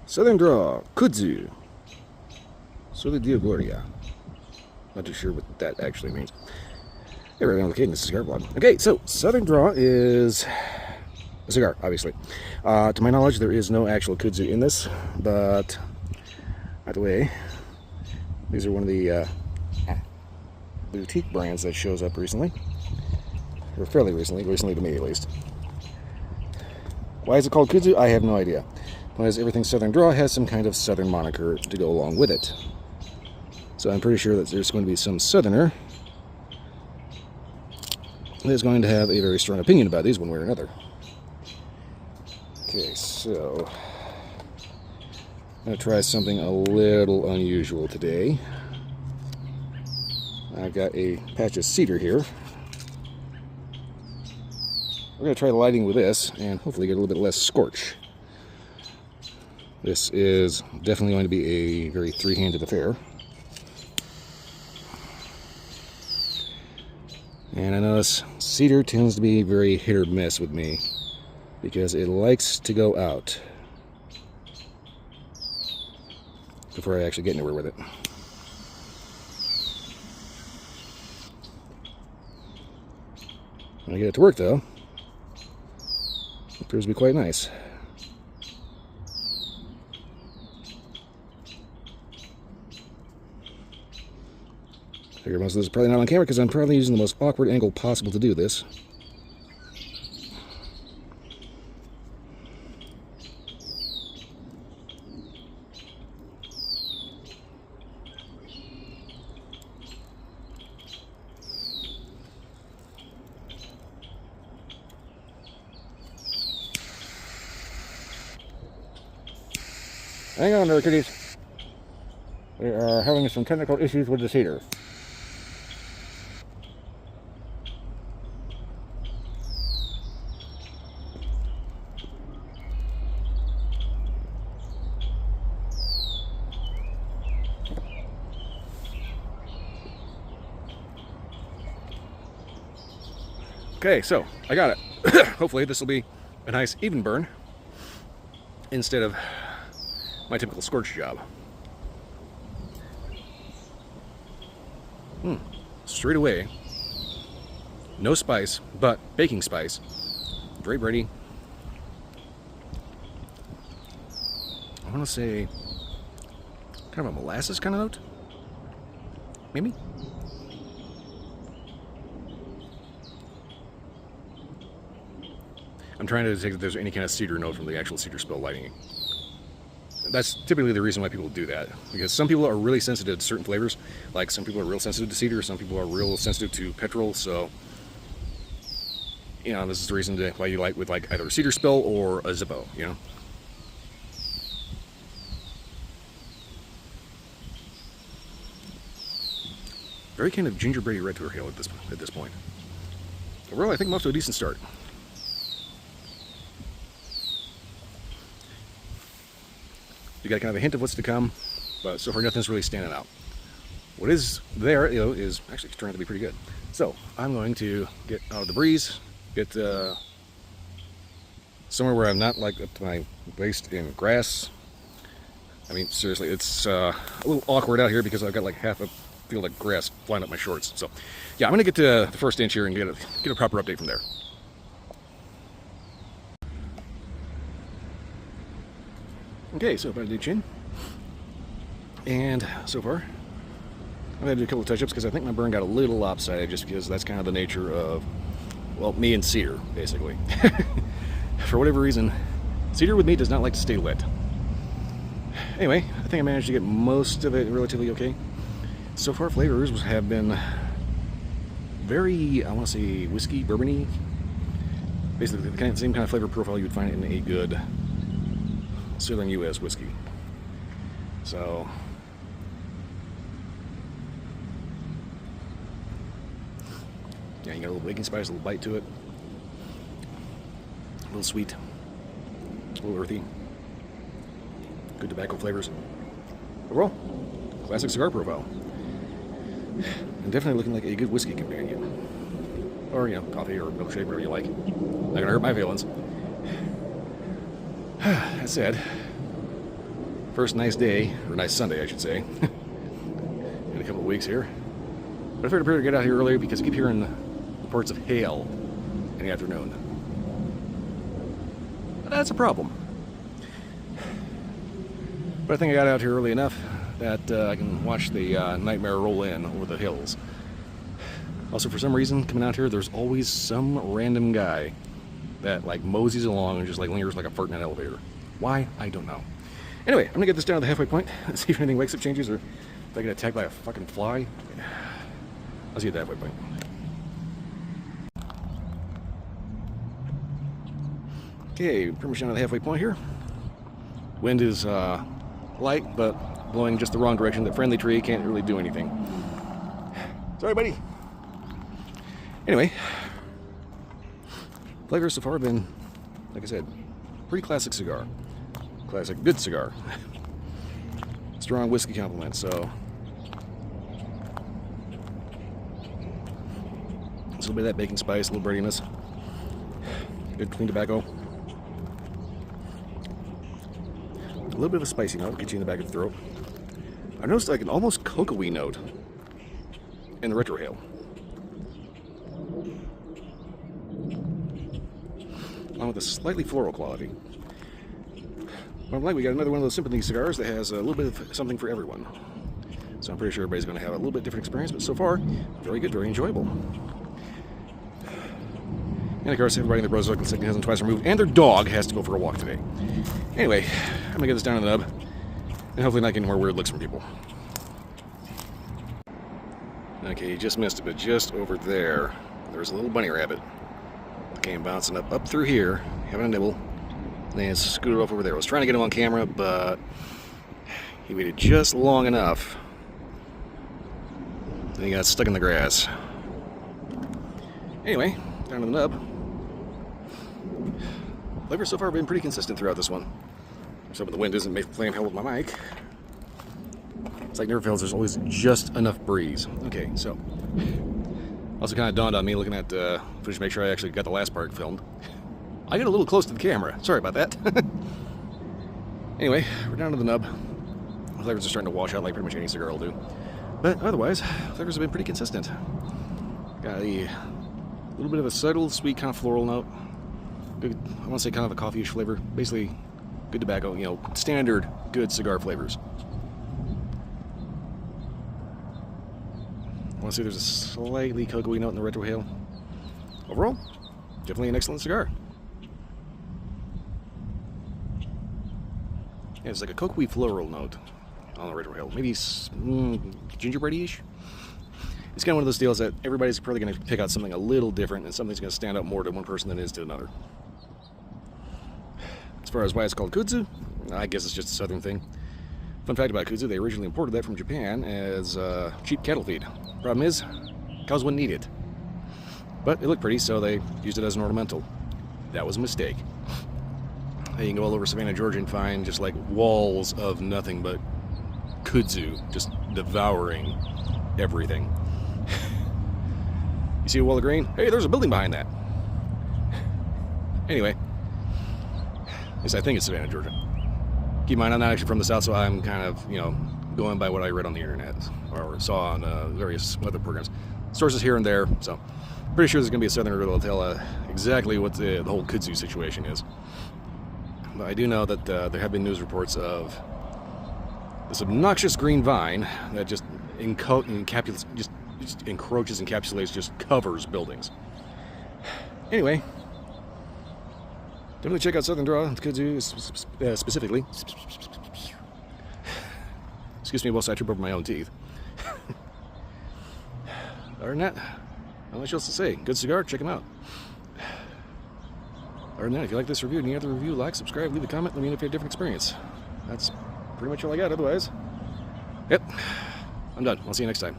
Southern Draw, Kudzu, Soli Dio Gloria. Not too sure what that actually means. Hey, right on the Cadence Cigar Blog. Okay, so Southern Draw is a cigar, obviously. To my knowledge, there is no actual Kudzu in this, but by the way, these are one of the boutique brands that shows up recently, or fairly recently to me at least. Why is it called Kudzu? I have no idea. As everything Southern Draw has some kind of Southern moniker to go along with it. So I'm pretty sure that there's going to be some Southerner that is going to have a very strong opinion about these one way or another. Okay, so I'm going to try something a little unusual today. I've got a patch of cedar here. We're going to try the lighting with this and hopefully get a little bit less scorch. This is definitely going to be a very three-handed affair. And I notice cedar tends to be very hit or miss with me because it likes to go out before I actually get anywhere with it. When I get it to work though, it appears to be quite nice. I figure most of this is probably not on camera because I'm probably using the most awkward angle possible to do this. Hang on there, kiddies. We are having some technical issues with this heater. Okay, so I got it. Hopefully this will be a nice even burn instead of my typical scorch job. Straight away, no spice, but baking spice. Very bready. I want to say kind of a molasses kind of note. Maybe? I'm trying to take if there's any kind of cedar note from the actual cedar spill lighting. That's typically the reason why people do that, because some people are really sensitive to certain flavors. Like some people are real sensitive to cedar, some people are real sensitive to petrol. So, you know, this is the reason why you light with like either a cedar spill or a Zippo. You know. Very kind of gingerbready red to her hail at this point. Overall, I think I'm off to a decent start. You got kind of a hint of what's to come, but so far nothing's really standing out. What is there, you know, is actually turning out to be pretty good. So I'm going to get out of the breeze, get somewhere where I'm not like up to my waist in grass. I mean, seriously, it's a little awkward out here because I've got like half a field of grass flying up my shorts. So yeah, I'm gonna get to the first inch here and get a proper update from there. Okay, so about to do chin, and so far I'm going to do a couple of touch-ups because I think my burn got a little lopsided just because that's kind of the nature of, well, me and cedar, basically. For whatever reason, cedar with me does not like to stay lit. Anyway, I think I managed to get most of it relatively okay. So far, flavors have been very, I want to say, whiskey, bourbon-y. Basically, the same kind of flavor profile you would find in a good Southern U.S. whiskey. So, yeah, you got a little baking spice, a little bite to it, a little sweet, a little earthy, good tobacco flavors. Overall, classic cigar profile, and definitely looking like a good whiskey companion, or you know, coffee or milkshake, whatever you like. Not gonna hurt my feelings. That said, First nice day, or nice Sunday, I should say, in a couple of weeks here. But I figured to get out here earlier because I keep hearing reports of hail in the afternoon. But that's a problem. But I think I got out here early enough that I can watch the nightmare roll in over the hills. Also, for some reason, coming out here, there's always some random guy that like moseys along and just like lingers like a fart in an elevator. Why? I don't know. Anyway, I'm gonna get this down to the halfway point, see if anything wakes up changes or if I get attacked by a fucking fly. I'll see you at the halfway point. Okay, pretty much down to the halfway point here. Wind is light, but blowing just the wrong direction. The friendly tree can't really do anything. Sorry, buddy. Anyway, flavors so far have been, like I said, pretty classic cigar. Classic, good cigar. Strong whiskey complement, so. A little bit of that baking spice, a little breadiness. Good clean tobacco. A little bit of a spicy note, get you in the back of the throat. I noticed like an almost cocoa-y note in the retrohale. Along with a slightly floral quality. But I'm like, we got another one of those sympathy cigars that has a little bit of something for everyone. So I'm pretty sure everybody's going to have a little bit different experience, but so far, very good, very enjoyable. And of course, everybody in the Bros Local City has them twice removed, and their dog has to go for a walk today. Anyway, I'm going to get this down in the nub, and hopefully not get any more weird looks from people. Okay, you just missed it, but just over there, there's a little bunny rabbit. Came bouncing up through here, having a nibble, and then scooted off over there. I was trying to get him on camera, but he waited just long enough. Then he got stuck in the grass. Anyway, down to the nub. Flavor so far been pretty consistent throughout this one. So the wind isn't playing hell with my mic. It's like never fails, there's always just enough breeze. Okay, so also kind of dawned on me looking at footage to make sure I actually got the last part filmed. I got a little close to the camera. Sorry about that. Anyway, we're down to the nub. The flavors are starting to wash out like pretty much any cigar will do. But otherwise, flavors have been pretty consistent. Got a little bit of a subtle, sweet kind of floral note. Good, I want to say kind of a coffee-ish flavor. Basically, good tobacco, you know, standard good cigar flavors. I want to say there's a slightly cocoa-y note in the retrohale. Overall, definitely an excellent cigar. Yeah, it's like a cocoa-y floral note on the retrohale. Maybe gingerbready-ish. It's kind of one of those deals that everybody's probably going to pick out something a little different, and something's going to stand out more to one person than it is to another. As far as why it's called Kudzu, I guess it's just a southern thing. Fun fact about Kudzu, they originally imported that from Japan as cheap cattle feed. Problem is, cows wouldn't eat it. But it looked pretty, so they used it as an ornamental. That was a mistake. You can go all over Savannah, Georgia and find just like walls of nothing but Kudzu, just devouring everything. You see a wall of green? Hey, there's a building behind that. Anyway, at least I think it's Savannah, Georgia. Keep in mind, I'm not actually from the South, so I'm kind of, you know, going by what I read on the internet or saw on various weather programs. Sources here and there, so pretty sure there's going to be a southerner that'll tell exactly what the whole Kudzu situation is. But I do know that there have been news reports of this obnoxious green vine that just encroaches, encapsulates, just covers buildings. Anyway, definitely check out Southern Draw, Kudzu specifically. Excuse me whilst I trip over my own teeth. Other than that, not much else to say. Good cigar, check them out. Other than that, if you like this review, any other review, like, subscribe, leave a comment, let me know if you have a different experience. That's pretty much all I got, otherwise. Yep, I'm done. I'll see you next time.